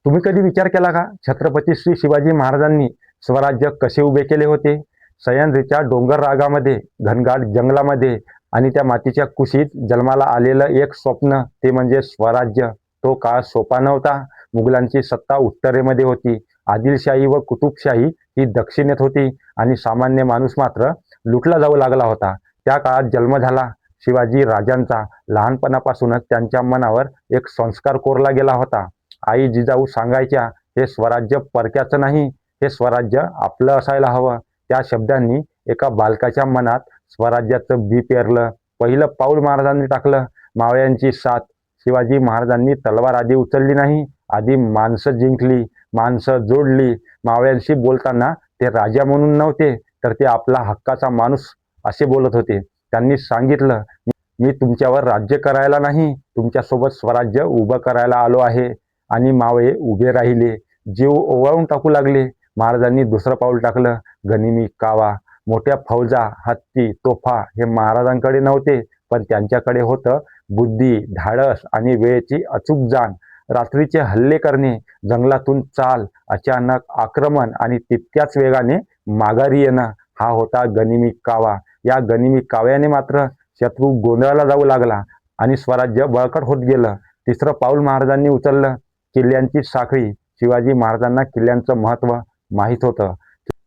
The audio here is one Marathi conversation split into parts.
तुम्ही कधी विचार केला का छत्रपती श्री शिवाजी महाराजांनी स्वराज्य कसे उभे केले होते? सह्याद्रीच्या डोंगर रागामध्ये, घनदाट जंगलामध्ये आणि त्या मातीच्या कुशीत जन्माला आलेलं एक स्वप्न, ते म्हणजे स्वराज्य. तो काळ सोपा नव्हता. मुघलांची सत्ता उत्तरेमध्ये होती, आदिलशाही व कुतुबशाही ही दक्षिणेत होती आणि सामान्य माणूस मात्र लुटला जाऊ लागला होता. त्या काळात जन्म झाला शिवाजी राजांचा. लहानपणापासूनच त्यांच्या मनावर एक संस्कार कोरला गेला होता. आई जिजाऊ सांगायच्या, हे स्वराज्य परक्याचं नाही, हे स्वराज्य आपलं असायला हवं. त्या शब्दांनी एका बालकाच्या मनात स्वराज्याचं बी पेरलं. पहिलं पाऊल महाराजांनी टाकलं. मावळ्यांची साथ. शिवाजी महाराजांनी तलवार आधी उचलली नाही, आधी माणसं जिंकली, माणसं जोडली. मावळ्यांशी बोलताना ते राजा म्हणून नव्हते, तर ते आपला हक्काचा माणूस असे बोलत होते. त्यांनी सांगितलं, मी तुमच्यावर राज्य करायला नाही, तुमच्यासोबत स्वराज्य उभं करायला आलो आहे. आणि मावळे उभे राहिले, जीव ओवाळून टाकू लागले. महाराजांनी दुसरं पाऊल टाकलं. गनिमी कावा. मोठ्या फौजा, हत्ती, तोफा हे महाराजांकडे नव्हते, पण त्यांच्याकडे होतं बुद्धी, धाडस आणि वेळेची अचूक जाण. रात्रीचे हल्ले करणे, जंगलातून चाल, अचानक आक्रमण आणि तितक्याच वेगाने माघारी येणं, हा होता गनिमी कावा. या गनिमी काव्याने मात्र शत्रू गोंधळाला जाऊ लागला आणि स्वराज्य बळकट होत गेलं. तिसरं पाऊल महाराजांनी उचललं, किल्ल्यांची साखळी. शिवाजी महाराजांना किल्ल्यांचं महत्त्व माहीत होतं.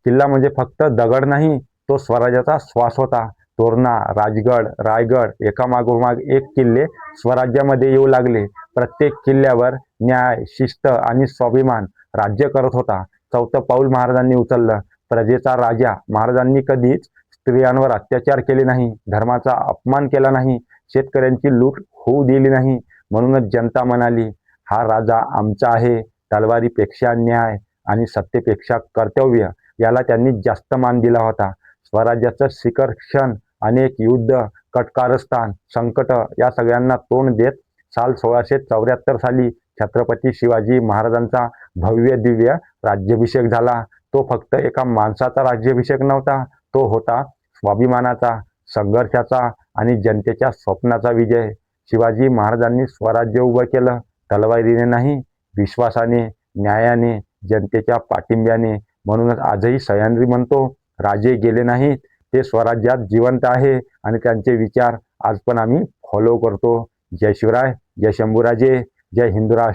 किल्ला म्हणजे फक्त दगड नाही, तो स्वराज्याचा श्वास होता. तोरणा, राजगड, रायगड एकामागोमाग एक किल्ले स्वराज्यामध्ये येऊ लागले. प्रत्येक किल्ल्यावर न्याय, शिस्त आणि स्वाभिमान राज्य करत होता. चौथं पाऊल महाराजांनी उचललं, प्रजेचा राजा. महाराजांनी कधीच स्त्रियांवर अत्याचार केले नाही, धर्माचा अपमान केला नाही, शेतकऱ्यांची लूट होऊ दिली नाही. म्हणूनच जनता म्हणाली, हा राजा आमचा आहे. तलवारीपेक्षा न्याय आणि सत्तेपेक्षा कर्तव्य याला त्यांनी जास्त मान दिला होता. स्वराज्याचं शिखर क्षण, अनेक युद्ध, कटकारस्थान, संकट या सगळ्यांना तोंड देत साल 1674 साली छत्रपती शिवाजी महाराजांचा भव्य दिव्य राज्याभिषेक झाला. तो फक्त एका माणसाचा राज्याभिषेक नव्हता, तो होता स्वाभिमानाचा, संघर्षाचा आणि जनतेच्या स्वप्नाचा विजय. शिवाजी महाराजांनी स्वराज्य उभं केलं, तलवारीने नाही, विश्वासाने, न्यायाने, जनतेच्या पाठिंब्याने. म्हणूनच आजही सह्याद्री म्हणतो, राजे गेले नाहीत, ते स्वराज्यात जिवंत आहे आणि त्यांचे विचार आज पण आम्ही फॉलो करतो. जय शिवराय, जय शंभूराजे, जय हिंदू राष्ट्र.